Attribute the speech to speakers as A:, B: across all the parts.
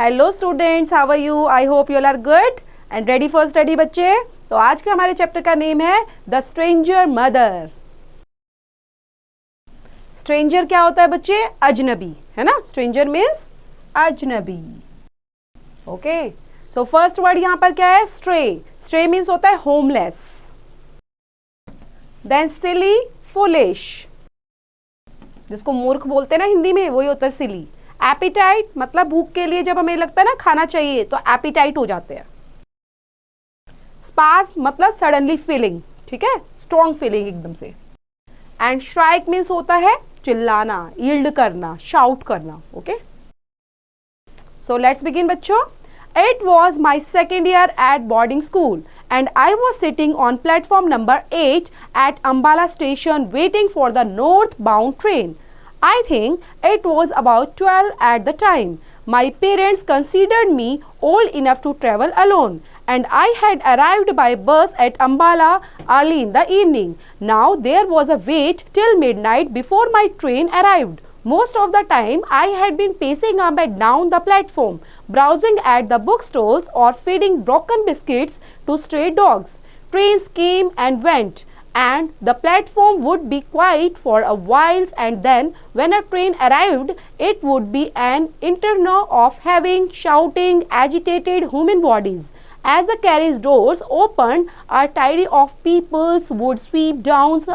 A: Hello students, how are you? I hope you all are good and ready for study बच्चे। तो आज का हमारे चैप्टर का नेम है द स्ट्रेंजर मदर। स्ट्रेंजर क्या होता है बच्चे? अजनबी, है ना। स्ट्रेंजर मीन्स अजनबी। ओके, सो फर्स्ट वर्ड यहाँ पर क्या है? स्ट्रे। स्ट्रे मीन्स होता है होमलेस। देन सिली, फुलिश, जिसको मूर्ख बोलते हैं ना हिंदी में, वही होता है सिली। एपिटाइट मतलब भूख के लिए जब हमें लगता है ना खाना चाहिए तो एपिटाइट हो जाते हैं। स्पास मतलब सडनली फीलिंग, ठीक है, स्ट्रॉन्ग फीलिंग एकदम से। एंड स्ट्राइक मीन्स होता है चिल्लाना, यील्ड करना, शाउट करना। ओके, सो लेट्स बिगिन बच्चों। It was my second year at boarding school and I was sitting on platform number 8 at Ambala station waiting for the northbound train. I think it was about 12 at the time. My parents considered me old enough to travel alone and I had arrived by bus at Ambala early in the evening. Now there was a wait till midnight before my train arrived. Most of the time I had been pacing up and down the platform, browsing at the bookstores or feeding broken biscuits to stray dogs. Trains came and went, and the platform would be quiet for a while, and then when a train arrived, it would be an inferno of having, shouting, agitated human bodies. As the carriage doors opened, a tide of people would sweep down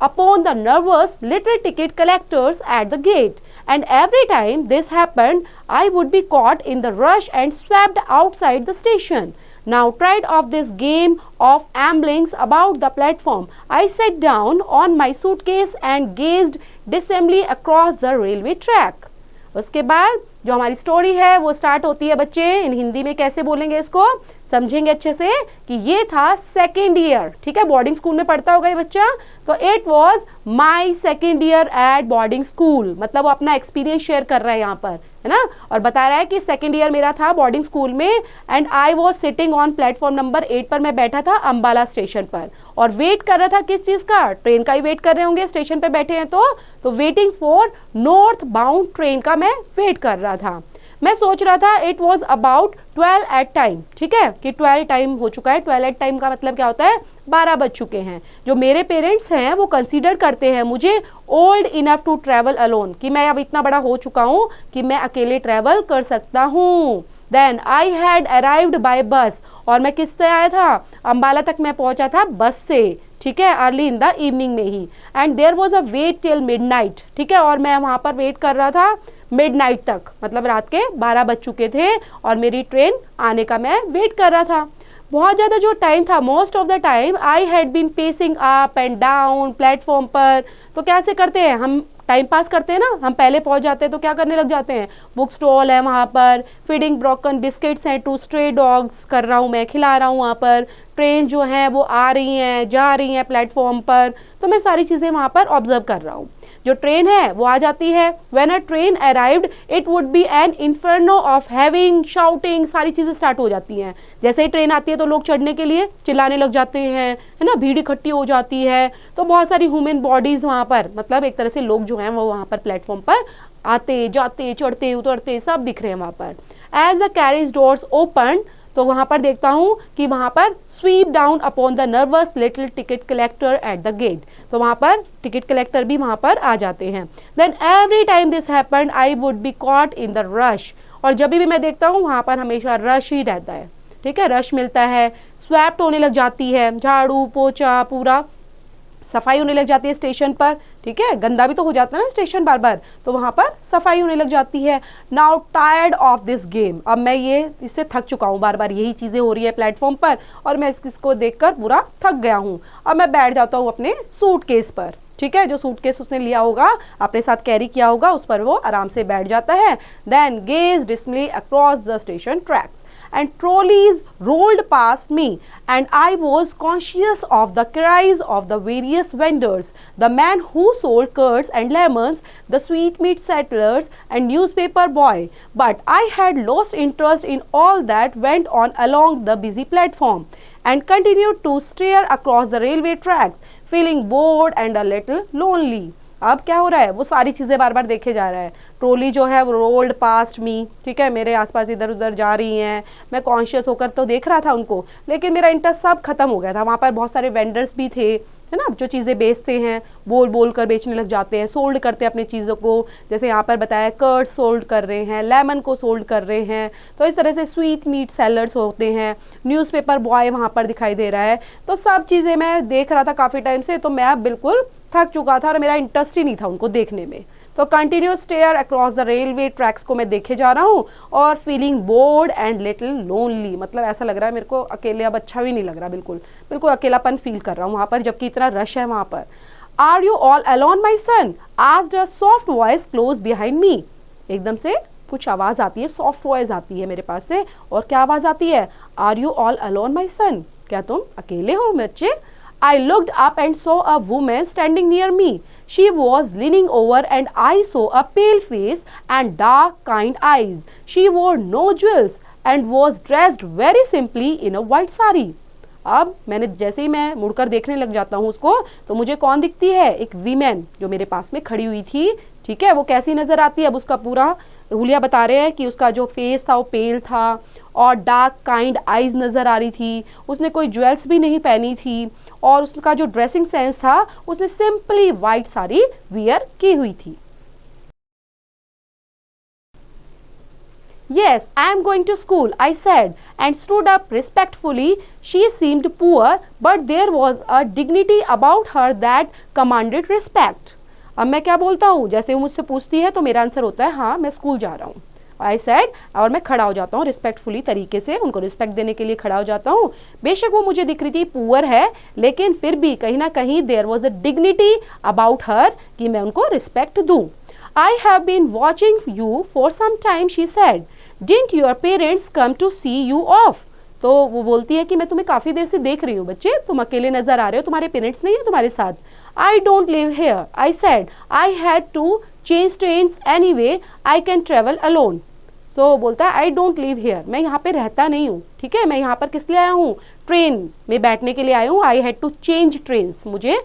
A: upon the nervous little ticket collectors at the gate, and every time this happened, I would be caught in the rush and swept outside the station. Now tired of this game of amblings about the platform, I sat down on my suitcase and gazed dismally across the railway track. उसके बाद जो हमारी story है वो start होती है बच्चे। इन हिंदी में कैसे बोलेंगे इसको, समझेंगे अच्छे से कि ये था सेकेंड ईयर, ठीक है, बोर्डिंग स्कूल में पढ़ता होगा ये बच्चा। तो it was my second year at boarding school, मतलब वो अपना एक्सपीरियंस शेयर कर रहा है यहाँ पर, है ना, और बता रहा है कि सेकेंड ईयर मेरा था बोर्डिंग स्कूल में। And I was sitting on platform number 8 पर मैं बैठा था अंबाला स्टेशन पर, और वेट कर रहा था किस चीज का? ट्रेन का ही वेट कर रहे होंगे, स्टेशन पे बैठे हैं तो waiting for north bound train का मैं वेट कर रहा था। मैं सोच रहा था it was about 12 at time, ठीक है, कि 12 टाइम हो चुका है। 12 एट टाइम का मतलब क्या होता है? 12 बज चुके हैं। जो मेरे पेरेंट्स हैं वो कंसीडर करते हैं मुझे old enough to travel alone, कि मैं अब इतना बड़ा हो चुका हूँ कि मैं अकेले ट्रेवल कर सकता हूँ। Then I had arrived by bus, और मैं किससे आया था? अंबाला तक मैं पहुंचा था बस से, ठीक है, अर्ली इन द इवनिंग में ही। And there was a wait till midnight, ठीक है, और मैं वहां पर वेट कर रहा था मिडनाइट तक, मतलब रात के 12 बज चुके थे और मेरी ट्रेन आने का मैं वेट कर रहा था। बहुत ज़्यादा जो टाइम था, most of the time I had been pacing up and down platform पर। तो कैसे करते हैं हम? टाइम पास करते हैं ना, हम पहले पहुंच जाते हैं तो क्या करने लग जाते हैं? बुक स्टॉल है वहाँ पर, फीडिंग ब्रोकन बिस्किट्स हैं टू स्ट्रे डॉग्स कर रहा हूँ, मैं खिला रहा हूँ वहाँ पर। ट्रेन जो है वो आ रही हैं, जा रही हैं प्लेटफॉर्म पर, तो मैं सारी चीज़ें वहाँ पर ऑब्जर्व कर रहा हूँ। जो ट्रेन है वो आ जाती है। When a train arrived it would be an inferno of having, shouting, सारी चीज़ें स्टार्ट हो जाती हैं। जैसे ही ट्रेन आती है तो लोग चढ़ने के लिए चिल्लाने लग जाते हैं, है ना, भीड़ इकट्ठी हो जाती है। तो बहुत सारी ह्यूमन बॉडीज वहाँ पर, मतलब एक तरह से लोग जो हैं वो वहाँ पर प्लेटफॉर्म पर आते जाते चढ़ते उतरते सब दिख रहे हैं वहाँ पर। As the carriage doors open, तो वहां पर देखता हूं कि वहां पर sweep down upon the nervous little ticket collector at the gate, तो वहां पर टिकट कलेक्टर भी वहां पर आ जाते हैं। Then every time this happened I would be caught in the rush, और जब भी मैं देखता हूं वहां पर हमेशा रश ही रहता है, ठीक है, रश मिलता है। स्वैप्ट होने लग जाती है, झाड़ू पोछा पूरा सफाई होने लग जाती है स्टेशन पर, ठीक है, गंदा भी तो हो जाता है ना स्टेशन बार बार, तो वहां पर सफाई होने लग जाती है। Now tired of this game, अब मैं ये इससे थक चुका हूँ, बार बार यही चीजें हो रही है प्लेटफॉर्म पर और मैं इसको देखकर पूरा थक गया हूँ। अब मैं बैठ जाता हूँ अपने सूटकेस पर, ठीक है, जो सूटकेस उसने लिया होगा अपने साथ कैरी किया होगा उस पर वो आराम से बैठ जाता है। Then gazed dismally across the station tracks and trolleys rolled past me and I was conscious of the cries of the various vendors, the man who sold curds and lemons, the sweetmeat settlers and newspaper boy, but I had lost interest in all that went on along the busy platform and continued to stare across the railway tracks, feeling bored and a little lonely. अब क्या हो रहा है, वो सारी चीज़ें बार बार देखे जा रहा है। ट्रॉली जो है वो रोल्ड पास्ट मी, ठीक है, मेरे आसपास इधर उधर जा रही हैं, मैं कॉन्शियस होकर तो देख रहा था उनको, लेकिन मेरा इंटरेस्ट सब खत्म हो गया था। वहाँ पर बहुत सारे वेंडर्स भी थे, है ना, जो चीज़ें बेचते हैं, बोल बोल कर बेचने लग जाते हैं, सोल्ड करते हैं अपनी चीज़ों को। जैसे यहाँ पर बताया कर्ड सोल्ड कर रहे हैं, लेमन को सोल्ड कर रहे हैं, तो इस तरह से स्वीट मीट सेलर्स होते हैं। न्यूज़पेपर बॉय वहाँ पर दिखाई दे रहा है। तो सब चीज़ें मैं देख रहा था काफ़ी टाइम से, तो मैं बिल्कुल थक चुका था और मेरा इंटरेस्ट ही नहीं था उनको देखने में। तो continuous stare across the railway tracks को मैं देखे जा रहा हूँ और feeling bored and little lonely, मतलब ऐसा लग रहा है मेरे को अकेले अब अच्छा भी नहीं लग रहा, बिल्कुल बिल्कुल अकेलापन फील कर रहा हूँ वहाँ पर, जबकि इतना रश है वहाँ पर। Are you all alone my son, asked a soft voice close behind me. एकदम से कुछ आवाज़ आती है, सॉफ्ट वॉइस आती है मेरे पास से, और क्या आवाज़ आती है, are you all alone my सन, क्या तुम अकेले हो बच्चे। I looked up and saw a woman standing near me. She was leaning over and I saw a pale face and dark, kind eyes. She wore no jewels and was dressed very simply in a white sari. अब मैंने जैसे ही मैं मुड़कर देखने लग जाता हूँ उसको, तो मुझे कौन दिखती है, एक वीमेन जो मेरे पास में खड़ी हुई थी, ठीक है। वो कैसी नजर आती है, अब उसका पूरा हुलिया बता रहे हैं कि उसका जो फेस था वो पेल था और डार्क काइंड आईज नजर आ रही थी। उसने कोई ज्वेल्स भी नहीं पहनी थी और उसका जो ड्रेसिंग सेंस था, उसने सिंपली वाइट साड़ी वियर की हुई थी। Yes, I am going to school, I said, and stood up respectfully. She seemed poor, but there was a dignity about her that commanded respect. अब मैं क्या बोलता हूँ, जैसे वो मुझसे पूछती है तो मेरा आंसर होता है हाँ मैं स्कूल जा रहा हूँ, आई सेड, और मैं खड़ा हो जाता हूँ रिस्पेक्टफुली तरीके से, उनको रिस्पेक्ट देने के लिए खड़ा हो जाता हूँ। बेशक वो मुझे दिख रही थी पुअर है, लेकिन फिर भी कहीं ना कहीं there was a dignity about her कि मैं उनको रिस्पेक्ट दूँ। I have been watching you for some time, she said, didn't your parents come to see you off. तो वो बोलती है कि मैं तुम्हें काफ़ी देर से देख रही हूँ बच्चे, तुम अकेले नजर आ रहे हो, तुम्हारे पेरेंट्स नहीं है तुम्हारे साथ। I don't live here, I said, I had to change trains anyway, I can travel alone. सो बोलता है आई डोंट लिव हेयर, मैं यहाँ पे रहता नहीं हूँ, ठीक है, मैं यहाँ पर किस लिए आया हूँ, ट्रेन में बैठने के लिए आया हूँ। I had to change trains, मुझे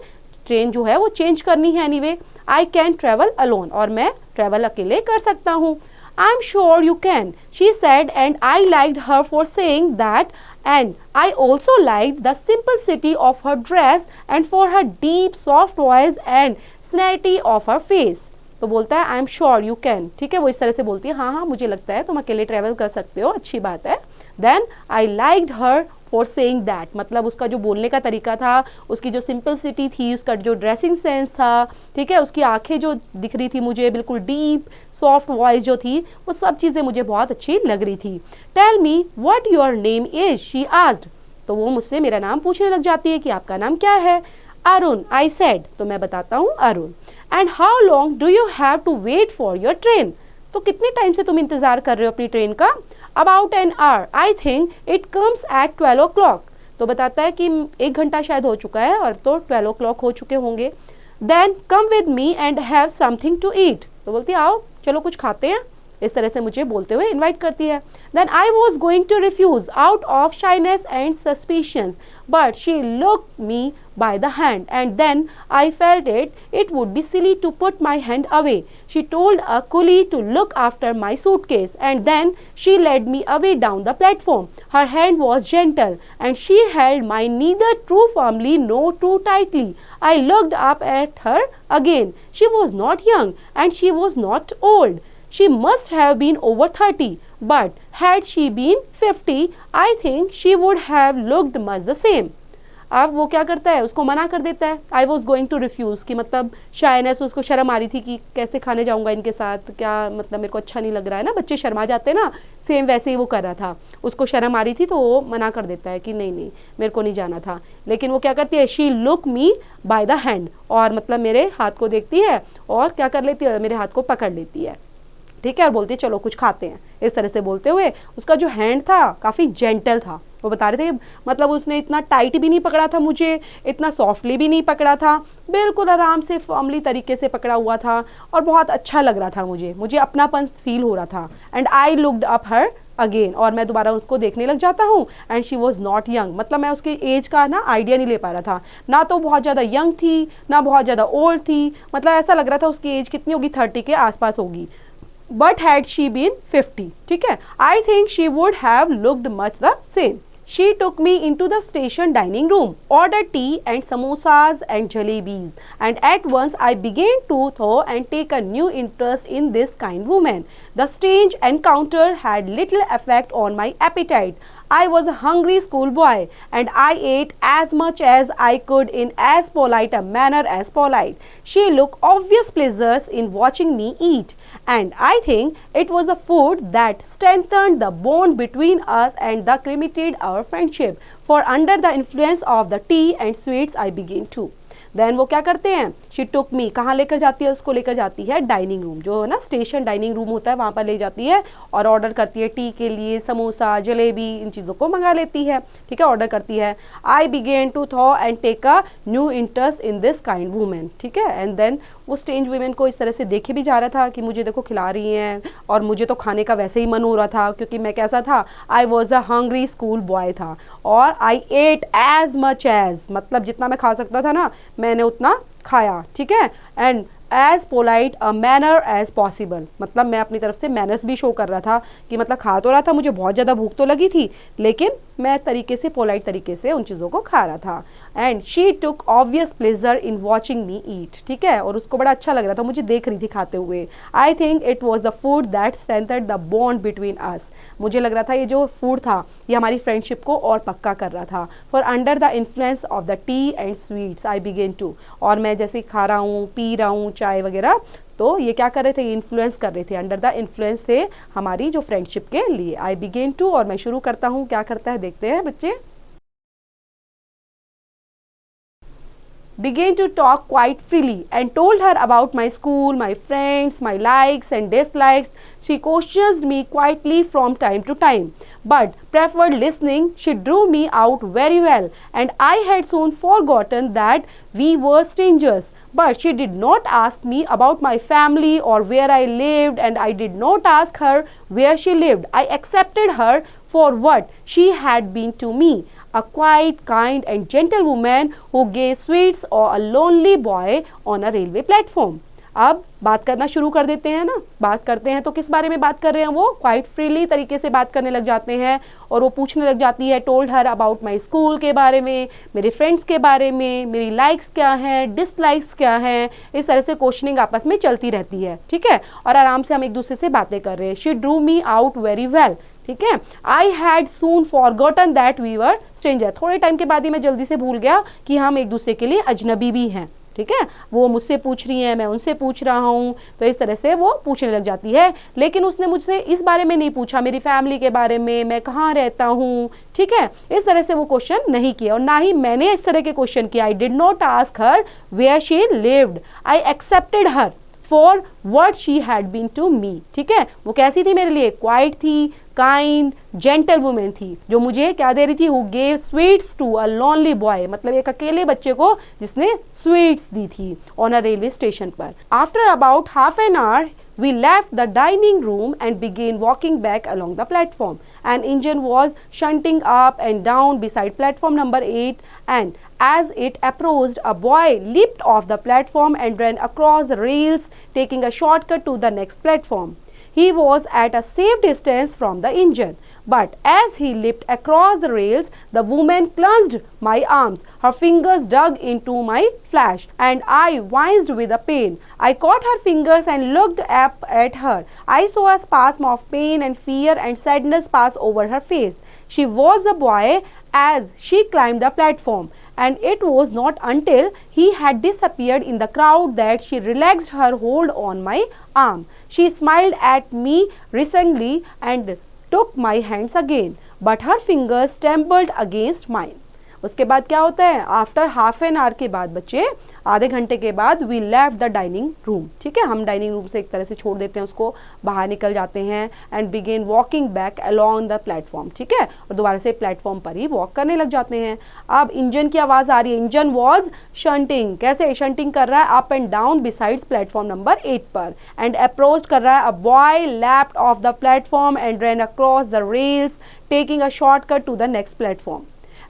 A: ट्रेन जो है वो चेंज करनी है anyway. I can travel alone, और मैं ट्रेवल अकेले कर सकता हूँ। I'm sure you can, she said, and I liked her for saying that, and I also liked the simplicity of her dress and for her deep soft voice and snatty of her face. तो बोलता है I'm sure you can, ठीक है, वो इस तरह से बोलती है हाँ हाँ मुझे लगता है तुम अकेले ट्रेवल कर सकते हो, अच्छी बात है। Then I liked her for saying that, मतलब उसका जो बोलने का तरीका था, उसकी जो सिंपलिसिटी थी, उसका जो ड्रेसिंग सेंस था, ठीक है, उसकी आंखें जो दिख रही थी मुझे बिल्कुल डीप सॉफ्ट वॉइस जो थी, वो सब चीज़ें मुझे बहुत अच्छी लग रही थी। Tell me what your name is, she asked. तो वो मुझसे मेरा नाम पूछने लग जाती है कि आपका नाम क्या है। अरुण, आई सेड, तो मैं बताता हूँ Arun. And how long do you have to wait for your train, तो कितने टाइम से तुम इंतजार कर रहे हो अपनी ट्रेन का। About an hour, I think it comes at 12 o'clock. तो बताता है कि 1 घंटा शायद हो चुका है और तो 12 o'clock हो चुके होंगे। Then come with me and have something to eat. तो बोलती है आओ चलो कुछ खाते हैं, इस तरह से मुझे बोलते हुए इनवाइट करती है। Then I was going to refuse out of shyness and suspicions, but she looked me by the hand, and then I felt it would be silly to put my hand away. She told a coolie to look after my suitcase, and then she led me away down the platform. Her hand was gentle, and she held mine neither too firmly nor too tightly. I looked up at her again. She was not young, and she was not old. She must have been over 30, but had she been 50, I think she would have looked much the same. अब वो क्या करता है, उसको मना कर देता है। I was going to refuse की मतलब शायनेस, उसको शर्म आ रही थी कि कैसे खाने जाऊंगा इनके साथ, क्या मतलब मेरे को अच्छा नहीं लग रहा है ना, बच्चे शर्मा जाते हैं ना, सेम वैसे ही वो कर रहा था, उसको शर्म आ रही थी तो वो मना कर देता है कि नहीं नहीं मेरे को नहीं जाना था। लेकिन वो क्या करती है, she look me by the hand, और मतलब मेरे हाथ को देखती है और क्या कर लेती है, मेरे हाथ को पकड़ लेती है, ठीक है, और बोलती है चलो कुछ खाते हैं। इस तरह से बोलते हुए उसका जो हैंड था काफ़ी जेंटल था, वो बता रहे थे, मतलब उसने इतना टाइट भी नहीं पकड़ा था मुझे, इतना सॉफ्टली भी नहीं पकड़ा था, बिल्कुल आराम से फॉर्मली तरीके से पकड़ा हुआ था और बहुत अच्छा लग रहा था मुझे अपनापन फील हो रहा था। And I looked up her again, और मैं दोबारा उसको देखने लग जाता हूँ। And she was not young, मतलब मैं उसकी एज का ना आइडिया नहीं ले पा रहा था, ना तो बहुत ज़्यादा यंग थी ना बहुत ज़्यादा ओल्ड थी, मतलब ऐसा लग रहा था उसकी एज कितनी होगी, 30 के आसपास होगी। बट हैड शी बीन 50, ठीक है, I think she would have looked much the same. She took me into the station dining room, ordered tea and samosas and jalebis, and at once I began to thaw and take a new interest in this kind woman. The strange encounter had little effect on my appetite. I was a hungry schoolboy, and I ate as much as I could in as polite a manner as polite. She looked obvious pleasures in watching me eat, and I think it was the food that strengthened the bond between us and that cemented our friendship. For under the influence of the tea and sweets, I began to. Then वो क्या करते हैं, she took मी, कहाँ लेकर जाती है उसको, लेकर जाती है डाइनिंग रूम, जो है ना स्टेशन डाइनिंग रूम होता है, वहाँ पर ले जाती है और ऑर्डर करती है टी के लिए समोसा जलेबी, इन चीज़ों को मंगा लेती है, ठीक है, ऑर्डर करती है। I began to thaw and take a new interest in this kind woman, ठीक है। एंड देन वो स्ट्रेंज वुमेन को इस तरह से देखे भी जा रहा था कि मुझे देखो खिला रही हैं, और मुझे तो खाने का वैसे ही मन हो रहा था, क्योंकि मैं कैसा था, I was a hungry school boy था, और आई एट एज मच एज, मतलब जितना मैं खा सकता था ना मैंने उतना खाया, ठीक है। And as polite a manner as possible, मतलब मैं अपनी तरफ से मैनर्स भी शो कर रहा था कि मतलब खा तो रहा था, मुझे बहुत ज़्यादा भूख तो लगी थी, लेकिन मैं तरीके से पोलाइट तरीके से उन चीज़ों को खा रहा था। And she took obvious pleasure in watching me eat, ठीक है, और उसको बड़ा अच्छा लग रहा था, मुझे देख रही थी खाते हुए। I think it was the food that strengthened the bond between us, मुझे लग रहा था ये जो फूड था ये हमारी फ्रेंडशिप को और पक्का कर रहा था। For under the influence of the tea and sweets I began to, और मैं जैसे खा रहा हूँ पी रहा हूँ चाय वगैरह, तो ये क्या कर रहे थे, ये इन्फ्लुएंस कर रहे थे, अंडर द इन्फ्लुएंस थे हमारी जो फ्रेंडशिप के लिए। आई बिगेन टू, और मैं शुरू करता हूँ, क्या करता है देखते हैं बच्चे। Began to talk quite freely and told her about my school, my friends, my likes and dislikes. She questioned me quietly from time to time, but preferred listening. She drew me out very well, and I had soon forgotten that we were strangers. But she did not ask me about my family or where I lived, and I did not ask her where she lived. I accepted her for what she had been to me, a quiet, kind and gentle woman who gave sweets or a lonely boy on a railway platform. अब बात करना शुरू कर देते हैं ना, बात करते हैं तो किस बारे में बात कर रहे हैं, वो क्वाइट फ्रीली तरीके से बात करने लग जाते हैं, और वो पूछने लग जाती है, told her about my school के बारे में, मेरे फ्रेंड्स के बारे में, मेरी लाइक्स क्या हैं, डिसलाइक्स क्या हैं, इस तरह से क्वेश्चनिंग आपस में चलती रहती है, ठीक है, और आराम से हम एक दूसरे से बातें कर रहे हैं। She drew me out very well, ठीक है। I had soon forgotten that we were stranger, थोड़े टाइम के बाद ही मैं जल्दी से भूल गया कि हम एक दूसरे के लिए अजनबी भी हैं, ठीक है। वो मुझसे पूछ रही हैं, मैं उनसे पूछ रहा हूँ, तो इस तरह से वो पूछने लग जाती है। लेकिन उसने मुझसे इस बारे में नहीं पूछा, मेरी फैमिली के बारे में, मैं कहाँ रहता हूँ, ठीक है, इस तरह से वो क्वेश्चन नहीं किया, और ना ही मैंने इस तरह के क्वेश्चन किया। I did not ask her where she lived, I accepted her for what she had been to me, ठीक है। वो कैसी थी मेरे लिए, क्वाइट थी, काइंड जेंटल वुमेन थी, जो मुझे क्या दे रही थी, who gave sweets to a lonely boy, मतलब एक अकेले बच्चे को जिसने स्वीट्स दी थी ऑन अ रेलवे स्टेशन पर। After about half an hour we left the dining room and began walking back along the platform. An engine was shunting up and down beside platform number 8, and as it approached, a boy leaped off the platform and ran across the rails, taking a shortcut to the next platform. He was at a safe distance from the engine, but as he leaped across the rails, the woman clutched my arms. Her fingers dug into my flesh, and I winced with the pain. I caught her fingers and looked up at her. I saw a spasm of pain and fear and sadness pass over her face. She was the boy as she climbed the platform, and it was not until he had disappeared in the crowd that she relaxed her hold on my arm. She smiled at me reassuringly and took my hands again, but her fingers trembled against mine. उसके बाद क्या होता है, after half an hour के बाद बच्चे, आधे घंटे के बाद, we left the dining room, ठीक है, हम डाइनिंग रूम से एक तरह से छोड़ देते हैं उसको, बाहर निकल जाते हैं, and begin walking back along the platform, ठीक है, और दोबारा से प्लेटफॉर्म पर ही वॉक करने लग जाते हैं। अब इंजन की आवाज आ रही है, इंजन वॉज शंटिंग, कैसे शंटिंग कर रहा है, up and down besides platform number 8 पर, एंड अप्रोच कर रहा है, a boy leapt off the platform and run across the rails taking a shortcut to the next platform,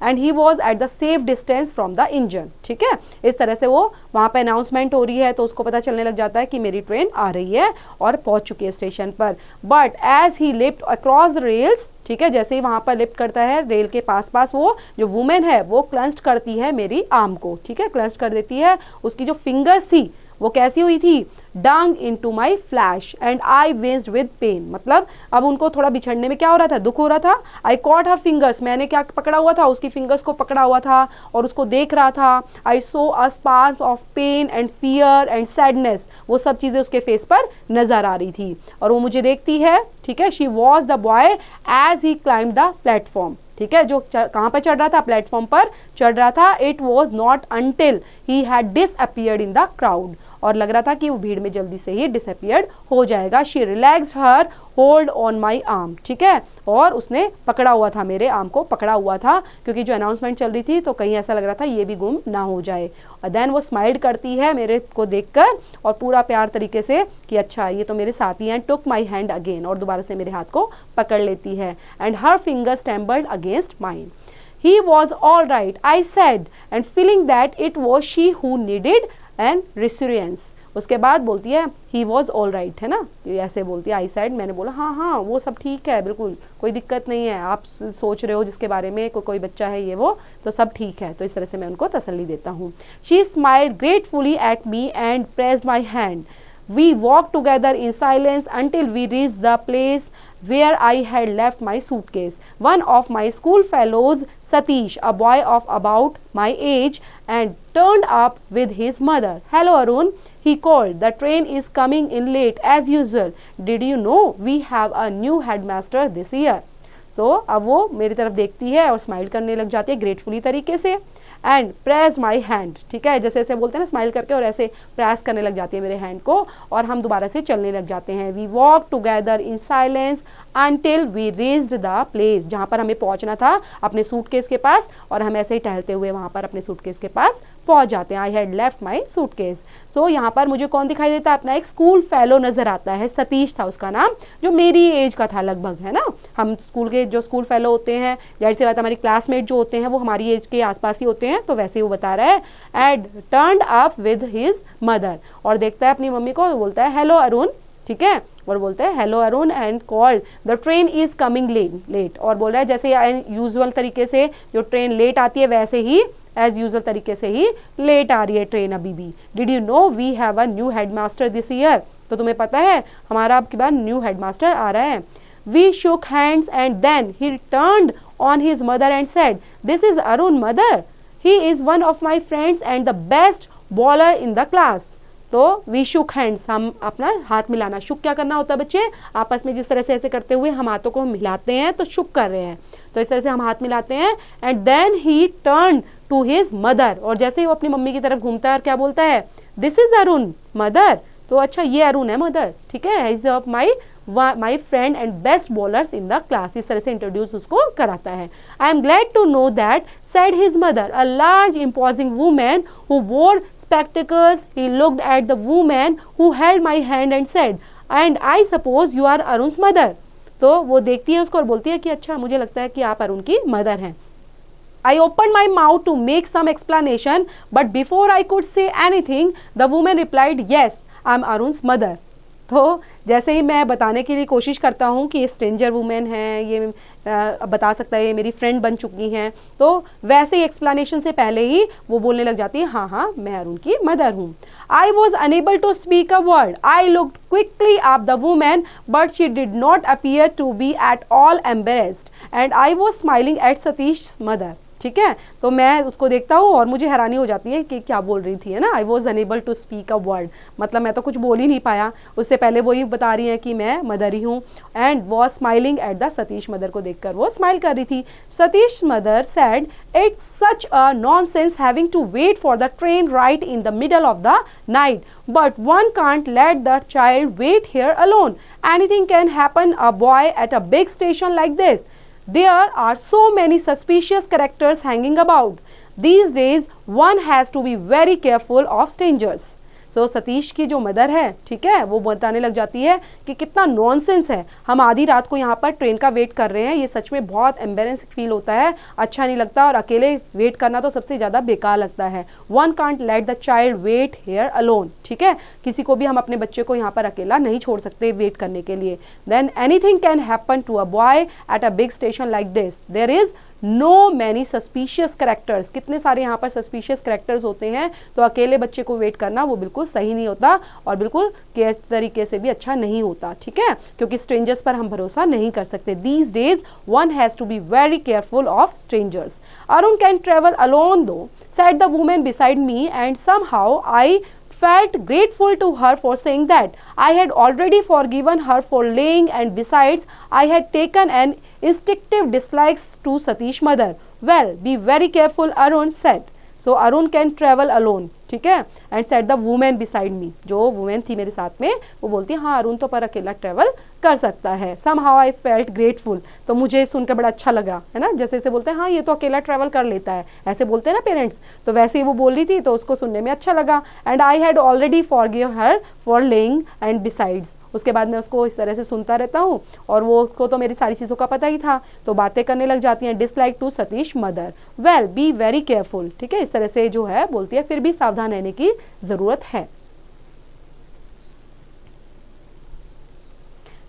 A: and he was at the safe distance from the engine, ठीक है। इस तरह से वो वहां पे अनाउंसमेंट हो रही है तो उसको पता चलने लग जाता है कि मेरी ट्रेन आ रही है और पहुंच चुकी है स्टेशन पर। But as he lift across the rails, ठीक है, जैसे ही वहां पर लिफ्ट करता है रेल के पास पास, वो जो वुमेन है वो क्लंच्ड करती है मेरी आर्म को, ठीक है, क्लंच्ड कर देती है। उसकी जो फिंगर्स थी वो कैसी हुई थी, dug into my flesh and I winced with pain, मतलब अब उनको थोड़ा बिछड़ने में क्या हो रहा था, दुख हो रहा था। आई कॉट हर फिंगर्स, मैंने क्या पकड़ा हुआ था, उसकी फिंगर्स को पकड़ा हुआ था और उसको देख रहा था। I saw a spark of pain and fear and sadness, वो सब चीजें उसके फेस पर नजर आ रही थी और वो मुझे देखती है, ठीक है। She was the boy as he climb the platform, ठीक है, जो कहां पर चढ़ रहा था, प्लेटफॉर्म पर चढ़ रहा था। It was not until he had disappeared in the crowd, और लग रहा था कि वो भीड़ में जल्दी से ही डिसअपियर्ड हो जाएगा। She relaxed her hold on my arm, ठीक है, और उसने पकड़ा हुआ था, मेरे आर्म को पकड़ा हुआ था, क्योंकि जो अनाउंसमेंट चल रही थी तो कहीं ऐसा लग रहा था ये भी गुम ना हो जाए। और देन वो स्माइल्ड करती है मेरे को देखकर और पूरा प्यार तरीके से कि अच्छा ये तो मेरे साथी हैं, टुक माई हैंड अगेन, और दोबारा से मेरे हाथ को पकड़ लेती है। And her fingers trembled against mine. He was all right, I said, and feeling that it was she who needed an reassurance. उसके बाद बोलती है he was all right, है ना, ऐसे बोलती है। I said, मैंने बोला हाँ हाँ वो सब ठीक है, बिल्कुल कोई दिक्कत नहीं है, आप सोच रहे हो जिसके बारे में कोई बच्चा है ये वो, तो सब ठीक है। तो इस तरह से मैं उनको तसल्ली देता हूँ। She smiled gratefully at me and pressed my hand. We walked together in silence until we reached the place where I had left my suitcase. One of my school fellows, Satish, a boy of about my age, and turned up with his mother. Hello, Arun, he called. The train is coming in late as usual. Did you know we have a new headmaster this year? So, अब वो मेरी तरफ देखती है और smile करने लग जाती है ग्रेटफुली तरीके से। एंड प्रेस माई हैंड, ठीक है, जैसे ऐसे बोलते हैं ना स्माइल करके, और ऐसे प्रेस करने लग जाती है मेरे हैंड को और हम दोबारा से चलने लग जाते हैं। We walk together in silence until we reached the place, जहाँ पर हमें पहुंचना था अपने सूटकेस के पास, और हम ऐसे ही टहलते हुए वहाँ पर अपने सूटकेस के पास पहुंच जाते हैं। I had left my suitcase. सो यहाँ पर मुझे कौन दिखाई देता है, अपना एक स्कूल फेलो नजर आता है, सतीश था उसका नाम, जो मेरी एज का था लगभग, है ना। हम स्कूल के जो स्कूल फेलो होते हैं, जाहिर सी बात हमारी क्लासमेट जो होते हैं वो हमारी एज के आसपास ही होते हैं, तो वैसे ही वो बता रहा है। Ed turned up with his mother, और देखता है अपनी मम्मी को, बोलता है हेलो अरुण, ठीक है, और बोलते हैं hello Arun and called the train is coming late, और बोल रहा है जैसे यूजुअल तरीके से जो ट्रेन लेट आती है वैसे ही एज यूजुअल तरीके से ही लेट आ रही है ट्रेन अभी भी। Did you know we have a new headmaster this year, तो तुम्हें पता है हमारा अब की बार न्यू हेडमास्टर आ रहा है। We shook hands and then he turned on his mother and said, this is Arun, mother, he is one of my friends and the best bowler in the class. तो we Shuk hands, हम अपना हाथ मिलाना, शुक क्या करना होता है बच्चे, आपस में जिस तरह से ऐसे करते हुए हम हाथों को मिलाते हैं तो शुक कर रहे हैं, तो इस तरह से हम हाथ मिलाते हैं। And then he turn to his mother, और जैसे ही वो अपनी मम्मी की तरफ घूमता है और क्या बोलता है, दिस इज अरुण मदर, तो अच्छा ये अरुण है मदर, ठीक है, is of my friend and best bowlers in the class, इस तरह से इंट्रोड्यूस उसको कराता है। I am glad to know that, said his mother, a large imposing woman who wore spectacles. He looked at the woman who held my hand and said, and I suppose you are Arun's mother. तो वो देखती है उसको और बोलती है कि अच्छा मुझे लगता है कि आप अरुण की मदर हैं। I opened my mouth to make some explanation, but before I could say anything, the woman replied, yes, I'm Arun's mother. तो जैसे ही मैं बताने के लिए कोशिश करता हूँ कि ये स्ट्रेंजर वुमेन है, ये बता सकता है ये मेरी फ्रेंड बन चुकी हैं, तो वैसे ही एक्सप्लेनेशन से पहले ही वो बोलने लग जाती है, हाँ हाँ मैं अरुण की मदर हूँ। I was unable to speak a word, I looked quickly at the women but she did not appear to be at all embarrassed and I was smiling at Satish mother, ठीक है। तो मैं उसको देखता हूँ और मुझे हैरानी हो जाती है कि क्या बोल रही थी, है ना। I was unable to speak a word, मतलब मैं तो कुछ बोल ही नहीं पाया। उससे पहले वो ही बता रही है कि मैं मदर ही हूँ। And was smiling at the Satish mother को देखकर वो स्माइल कर रही थी। Satish mother said it's such a nonsense having to wait for the train right in the middle of the night, but one can't let the child wait here alone. Anything can happen a boy at a big station like this. There are so many suspicious characters hanging about. These days, one has to be very careful of strangers. सो सतीश की जो mother है, ठीक है, वो बताने लग जाती है कि कितना नॉनसेंस है, हम आधी रात को यहाँ पर ट्रेन का वेट कर रहे हैं, ये सच में बहुत एम्बेरेसिंग फील होता है, अच्छा नहीं लगता, और अकेले वेट करना तो सबसे ज़्यादा बेकार लगता है। One can't let the child wait here alone, ठीक है, किसी को भी हम अपने बच्चे को यहाँ पर अकेला नहीं छोड़ सकते वेट करने के लिए। Then anything can happen to a boy at a big station like this. There is no many suspicious characters, कितने सारे यहाँ पर सस्पिशियस करेक्टर्स होते हैं, तो अकेले बच्चे को वेट करना वो बिल्कुल सही नहीं होता और बिल्कुल किस तरीके से भी अच्छा नहीं होता, ठीक है, क्योंकि स्ट्रेंजर्स पर हम भरोसा नहीं कर सकते। These days one has to be very careful of strangers. Arun can travel alone though, said the woman beside me, and somehow I felt grateful to her for saying that. I had already forgiven her for lying, and besides I had taken an instinctive dislike to Satish mother. Well, be very careful, Arun said. So Arun can travel alone, ठीक है, and set the women beside me, जो women थी मेरे साथ में वो बोलती है हाँ अरुण तो पर अकेला ट्रेवल कर सकता है। Somehow I felt grateful, तो मुझे सुनकर बड़ा अच्छा लगा, है ना, जैसे जैसे बोलते हैं हाँ ये तो अकेला ट्रेवल कर लेता है, ऐसे बोलते हैं ना पेरेंट्स, तो वैसे ही वो बोल रही थी तो उसको सुनने में अच्छा लगा। And I had already forgive her for laying and besides, उसके बाद मैं उसको इस तरह से सुनता रहता हूँ और वो उसको तो मेरी सारी चीज़ों का पता ही था, तो बातें करने लग जाती हैं। Dislike to Satish mother, well be very careful, ठीक है, इस तरह से जो है बोलती है, फिर भी सावधान रहने की जरूरत है।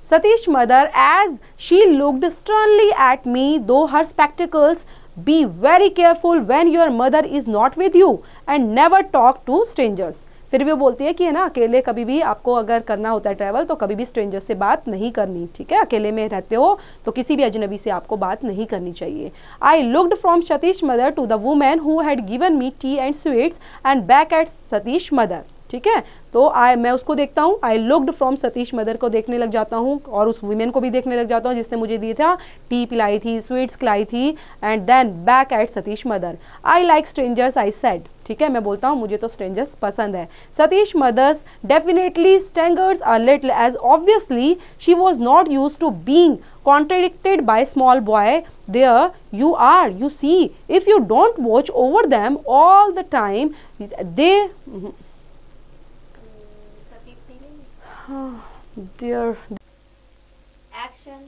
A: Satish mother as she looked sternly at me through her spectacles, be very careful when your mother is not with you and never talk to strangers. फिर भी वो बोलती है कि है ना अकेले कभी भी आपको अगर करना होता है ट्रैवल तो कभी भी स्ट्रेंजर से बात नहीं करनी, ठीक है, अकेले में रहते हो तो किसी भी अजनबी से आपको बात नहीं करनी चाहिए। I looked from Satish mother to the women who had given me tea and sweets and back at Satish mother, ठीक है, तो मैं उसको देखता हूँ, I looked from Satish mother को देखने लग जाता हूँ और उस वुमेन को भी देखने लग जाता हूँ जिसने मुझे दिए था, टी पिलाई थी, स्वीट्स खिलाई थी, and then back at Satish mother. I like strangers I said, ठीक है, मैं बोलता हूँ मुझे तो स्ट्रेंजर्स पसंद है। Satish mother's definitely staggers a little as obviously she was not used to being contradicted by small boy. There you are, you see, if you don't watch over them all the time, they dear
B: action.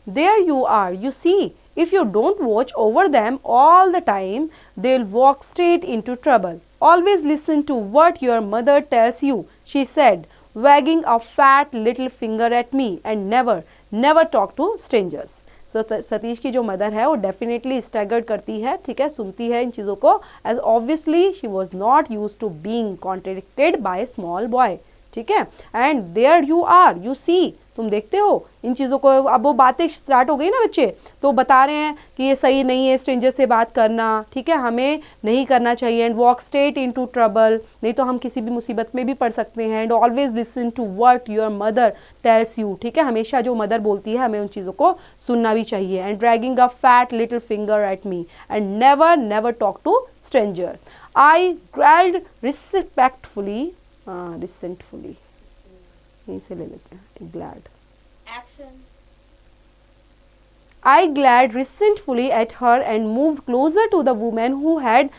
A: There you are, you see, if you don't watch over them all the time, they'll walk straight into trouble. Always listen to what your mother tells you, she said, wagging a fat little finger at me, and never talk to strangers. So Satish की जो mother है वो definitely staggered करती है, ठीक है, सुनती है इन चीज़ों को, as obviously she was not used to being contradicted by small boy, ठीक है, and there you are, you see, तुम देखते हो इन चीज़ों को। अब वो बातें स्टार्ट हो गई ना बच्चे, तो बता रहे हैं कि ये सही नहीं है स्ट्रेंजर से बात करना, ठीक है, हमें नहीं करना चाहिए, and walk straight into trouble, नहीं तो हम किसी भी मुसीबत में भी पड़ सकते हैं, and always listen to what your mother tells you, ठीक है, हमेशा जो मदर बोलती है हमें उन चीज़ों को सुनना भी चाहिए, and dragging a fat little finger at me, and never talk to stranger. I glared respectfully, resentfully यहीं से ले लेते हैं, glad
B: Action.
A: I glared resentfully at her and moved closer to the woman who had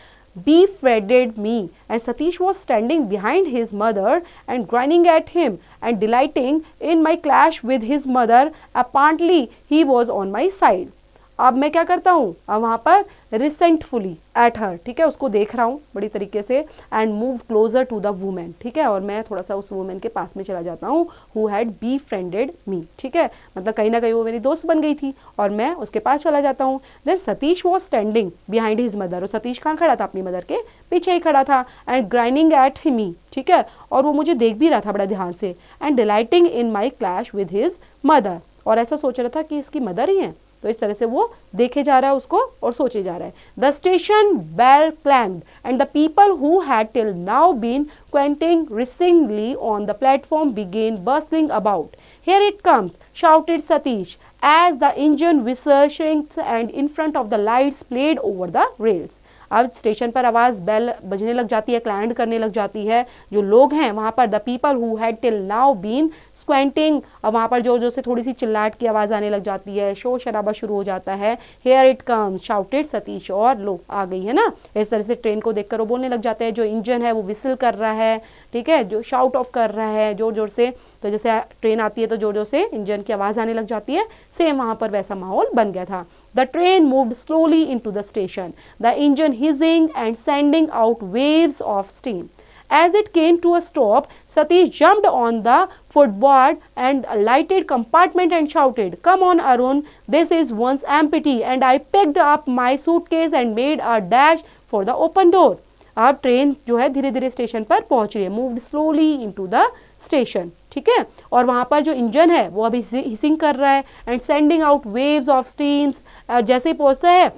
A: befriended me, and Satish was standing behind his mother and grinning at him and delighting in my clash with his mother. Apparently he was on my side. अब मैं क्या करता हूँ, अब वहाँ पर रिसेंटफुली at her, ठीक है, उसको देख रहा हूँ बड़ी तरीके से, and move closer to the women, ठीक है, और मैं थोड़ा सा उस वुमेन के पास में चला जाता हूँ, हु हैड बी फ्रेंडेड मी, ठीक है, मतलब कहीं ना कहीं वो मेरी दोस्त बन गई थी और मैं उसके पास चला जाता हूँ। Then Satish was standing behind his mother, और सतीश कहाँ खड़ा था, अपनी मदर के पीछे ही खड़ा था, एंड ग्राइनिंग एट मी, ठीक है, और वो मुझे देख भी रहा था बड़ा ध्यान से, and delighting in my clash with his mother, और ऐसा सोच रहा था कि इसकी मदर ही है, तो इस तरह से वो देखे जा रहा है उसको और सोचे जा रहा है. The station bell clanged and the people who had till now been quenting racingly on the platform began bustling about. Here it comes, shouted Satish as the engine whistled shrieked and in front of the lights played over the rails. अब station पर आवाज़ bell बजने लग जाती है, क्लैंड करने लग जाती है. जो लोग हैं वहाँ पर the people who had till now been squinting, अब वहाँ पर जो जो से थोड़ी सी चिल्लाहट की आवाज़ आने लग जाती है, शोर शराबा शुरू हो जाता है. Here it comes shouted Satish, और लो आ गई है ना. इस तरह से ट्रेन को देखकर वो बोलने लग जाते हैं. जो इंजन है वो विसल कर रहा है, ठीक है, जो शाउट ऑफ कर रहा है जोर जोर से. तो जैसे ट्रेन आती है तो जोर जोर से इंजन की आवाज़ आने लग जाती है. सेम वहाँ पर वैसा माहौल बन गया था. The train moved slowly into the station, the engine hissing and sending out waves of steam. As it came to a stop, Satish jumped on the footboard and lighted compartment and shouted, "Come on, Arun, this is once empty." And I picked up my suitcase and made a dash for the open door. अब train जो है धीरे धीरे station पर पहुंच रही है. Moved slowly into the station, ठीक है, और वहाँ पर जो इंजन है वो अभी हिसिंग कर रहा है. And sending out waves of stems. जैसे ही पहुँचता है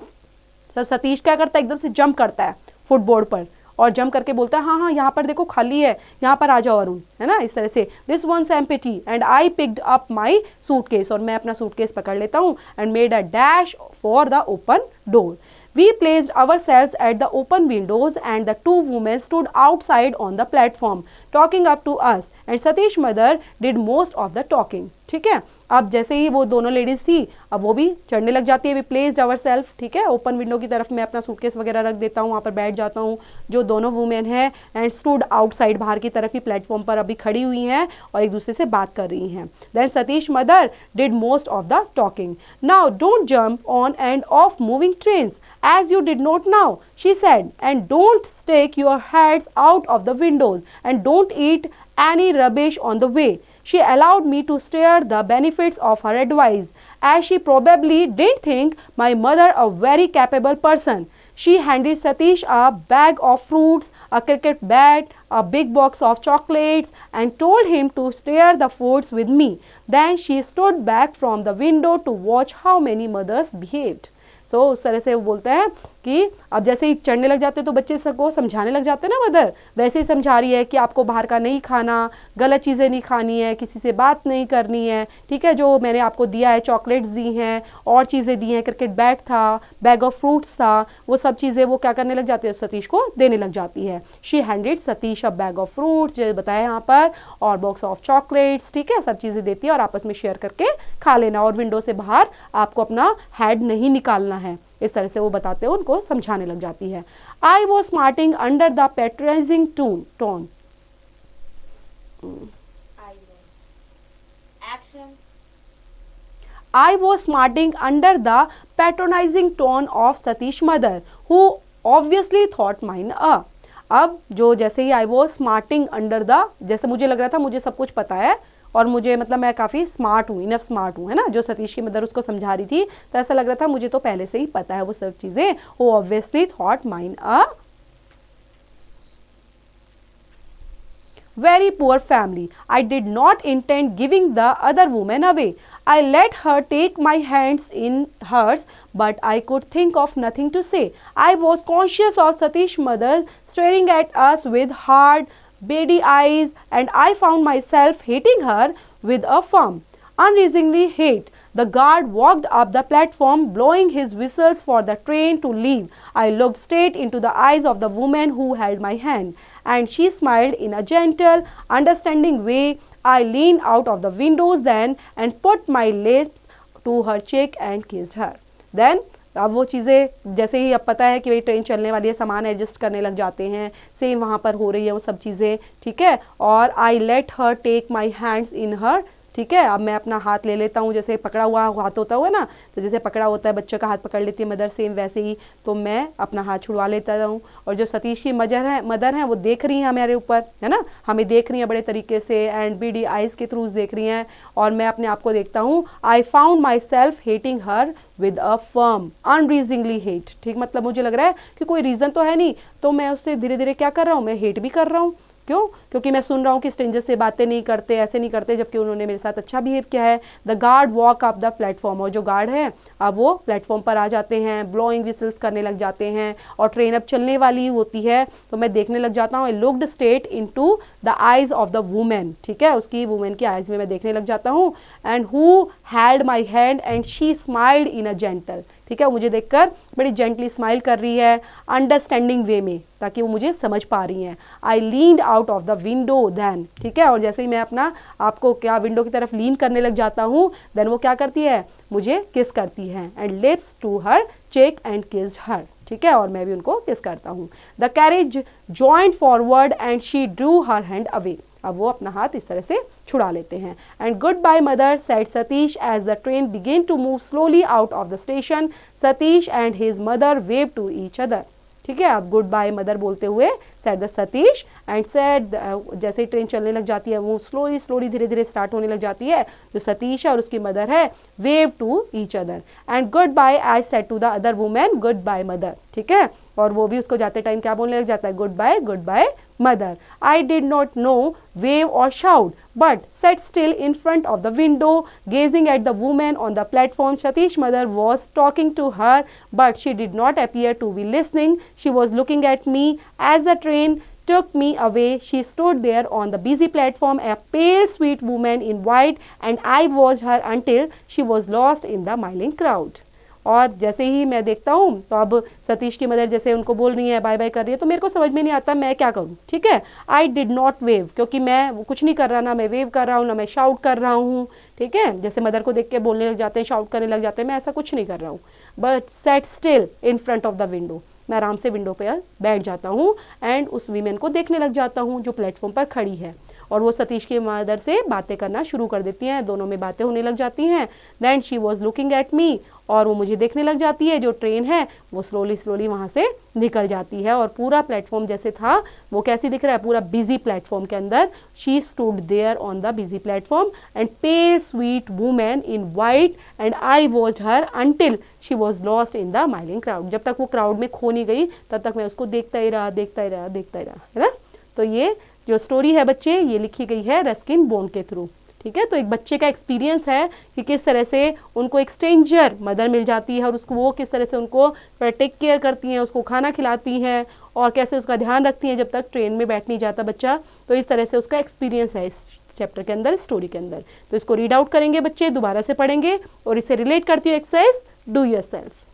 A: तब सतीश क्या करता है, एकदम से जंप करता है फुटबोर्ड पर और जंप करके बोलता है, हाँ हाँ यहाँ पर देखो खाली है, यहाँ पर आ जाओ अरुण, है ना. इस तरह से this once empty and I picked up my suitcase, और मैं अपना सूटकेस पकड़ लेता हूँ. And made a dash for the open door. We placed ourselves at the open windows and the two women stood outside on the platform talking up to us and Satish mother did most of the talking. ठीक है, अब जैसे ही वो दोनों ladies थी अब वो भी चढ़ने लग जाती है. वी प्लेस्ड आवर सेल्फ, ठीक है, ओपन विंडो की तरफ मैं अपना सूटकेस वगैरह रख देता हूँ, वहाँ पर बैठ जाता हूँ. जो दोनों वुमेन हैं एंड स्टूड आउटसाइड, बाहर की तरफ ही प्लेटफॉर्म पर अभी खड़ी हुई हैं और एक दूसरे से बात कर रही हैं. Then Satish mother did most of the talking. Now don't jump on and off moving trains as you did not now, she said, and don't stick your heads out of the windows and don't eat any rubbish on the way. She allowed me to share the benefits of her advice, as she probably didn't think my mother a very capable person. She handed Satish a bag of fruits, a cricket bat, a big box of chocolates and told him to share the foods with me. Then she stood back from the window to watch how many mothers behaved. सो उस तरह से वो बोलते हैं कि अब जैसे ही चढ़ने लग जाते हैं तो बच्चे सबको समझाने लग जाते हैं ना मदर, वैसे ही समझा रही है कि आपको बाहर का नहीं खाना, गलत चीज़ें नहीं खानी है, किसी से बात नहीं करनी है, ठीक है, जो मैंने आपको दिया है, चॉकलेट्स दी हैं और चीज़ें दी हैं, क्रिकेट बैट था, बैग ऑफ फ्रूट्स था, वो सब चीज़ें वो क्या करने लग जाती है, सतीश को देने लग जाती है. She handed Satish a bag of fruits, जो बताया यहाँ पर, और बॉक्स ऑफ चॉकलेट्स, ठीक है, सब चीज़ें देती है और आपस में शेयर करके खा लेना और विंडो से बाहर आपको अपना हेड नहीं निकालना है. इस तरह से वो बताते हैं, उनको समझाने लग जाती है. I was smarting under the patronising tone. I was smarting under the patronizing tone of Satish mother, who obviously thought mine a. अब जो जैसे ही I was smarting under the, जैसे मुझे लग रहा था मुझे सब कुछ पता है और मुझे मतलब मैं काफ़ी स्मार्ट हूँ, इनफ स्मार्ट हूँ, है ना. जो सतीश की मदर उसको समझा रही थी तो ऐसा लग रहा था मुझे तो पहले से ही पता है वो सब चीज़ें. वो obviously thought mine a very poor family. I did not intend giving the other woman away. I let her take my hands in hers, but I could think of nothing to say. I was conscious of Satish's mother staring at us with hard, beady eyes, and I found myself hating her with a firm, unreasoning hate. The guard walked up the platform, blowing his whistles for the train to leave. I looked straight into the eyes of the woman who held my hand, and she smiled in a gentle, understanding way. I leaned out of the windows then and put my lips to her cheek and kissed her. Then अब वो चीज़ें जैसे ही अब पता है कि भाई train चलने वाली है, सामान एडजस्ट करने लग जाते हैं, सेम वहाँ पर हो रही है वो सब चीज़ें, ठीक है. और I let her take my hands in her, ठीक है. अब मैं अपना हाथ ले लेता हूँ, जैसे पकड़ा हुआ हाथ होता हुआ ना, तो जैसे पकड़ा होता है बच्चे का हाथ पकड़ लेती है मदर, सेम वैसे ही तो मैं अपना हाथ छुड़वा लेता हूँ. और जो सतीश की मदर हैं वो देख रही हैं हमारे ऊपर, है ना, हमें देख रही हैं बड़े तरीके से एंड बीडी आइज़ के थ्रू देख रही हैं और मैं अपने आप को देखता हूँ. I found myself hating her with a firm unreasoningly hate, ठीक, मतलब मुझे लग रहा है कि कोई रीज़न तो है नहीं तो मैं उससे धीरे धीरे क्या कर रहा हूँ, मैं हेट भी कर रहा हूँ. क्यों? क्योंकि मैं सुन रहा हूँ कि स्ट्रेंजर से बातें नहीं करते, ऐसे नहीं करते, जबकि उन्होंने मेरे साथ अच्छा बिहेव किया है। The guard walk up the platform, और जो गार्ड है अब वो प्लेटफॉर्म पर आ जाते हैं, ब्लोइंग विसल्स करने लग जाते हैं, और ट्रेन अब चलने वाली होती है। तो मैं देखने लग जाता हूँ, I looked straight into the eyes of the women, ठीक है, उसकी वुमेन की आईज में मैं देखने लग जाता हूँ। And who held my hand and she smiled in a gentle, ठीक है, वो मुझे देखकर बड़ी जेंटली स्माइल कर रही है, अंडरस्टैंडिंग वे में, ताकि वो मुझे समझ पा रही हैं। I leaned out of the window then, ठीक है, और जैसे ही मैं अपना आपको क्या विंडो की तरफ लीन करने लग जाता हूँ, देन वो क्या करती है, मुझे किस करती है। And lips to her cheek and kissed her, ठीक है, और मैं भी उनको किस करता हूँ। The carriage joint forward and she drew her hand away, अब वो अपना हाथ इस तरह से छुड़ा लेते हैं। And goodbye mother said Satish as the train began to move slowly out of the station. Satish and his mother wave to each other, ठीक है, अब गुड बाय मदर बोलते हुए said the Satish and said, जैसे ही ट्रेन चलने लग जाती है, वो स्लोली स्लोली धीरे धीरे स्टार्ट होने लग जाती है, जो सतीश है और उसकी मदर है, wave to each other. And goodbye I said to the other women goodbye mother, ठीक है, और वो भी उसको जाते टाइम क्या बोलने लग जाता है, goodbye mother. I did not no wave or shout but sat still in front of the window gazing at the woman on the platform. Satish mother was talking to her but she did not appear to be listening. She was looking at me as the train took me away. She stood there on the busy platform, a pale sweet woman in white, and I watched her until she was lost in the milling crowd. और जैसे ही मैं देखता हूँ तो अब सतीश की mother जैसे उनको बोल रही है, बाय बाय कर रही है, तो मेरे को समझ में नहीं आता मैं क्या करूँ, ठीक है। आई डिड नॉट वेव, क्योंकि मैं कुछ नहीं कर रहा, ना मैं वेव कर रहा हूँ, ना मैं शाउट कर रहा हूँ, ठीक है, जैसे मदर को देख के बोलने लग जाते हैं, शाउट करने लग जाते हैं, मैं ऐसा कुछ नहीं कर रहा हूँ। But set still in front of the window, मैं आराम से विंडो पे बैठ जाता हूँ एंड उस वीमेन को देखने लग जाता हूँ जो प्लेटफॉर्म पर खड़ी है, और वो सतीश की मदर से बातें करना शुरू कर देती हैं, दोनों में बातें होने लग जाती हैं। Then she was looking at me, और वो मुझे देखने लग जाती है, जो ट्रेन है वो स्लोली स्लोली वहाँ से निकल जाती है, और पूरा प्लेटफॉर्म जैसे था वो कैसी दिख रहा है, पूरा बिजी प्लेटफॉर्म के अंदर। She stood there on the busy platform and pale sweet women in white and I watched her until she was lost in the milling crowd. जब तक वो क्राउड में खो नहीं गई तब तक मैं उसको देखता ही रहा, है ना। तो ये जो स्टोरी है बच्चे, ये लिखी गई है रस्किन बॉन्ड के थ्रू, ठीक है। तो एक बच्चे का एक्सपीरियंस है कि किस तरह से उनको एक स्ट्रेंजर मदर मिल जाती है और उसको वो किस तरह से उनको टेक केयर करती हैं, उसको खाना खिलाती हैं और कैसे उसका ध्यान रखती हैं जब तक ट्रेन में बैठ नहीं जाता बच्चा। तो इस तरह से उसका एक्सपीरियंस है इस चैप्टर के अंदर, स्टोरी के अंदर। तो इसको रीड आउट करेंगे बच्चे, दोबारा से पढ़ेंगे और इसे रिलेट करती हूँ एक्सरसाइज डू योरसेल्फ।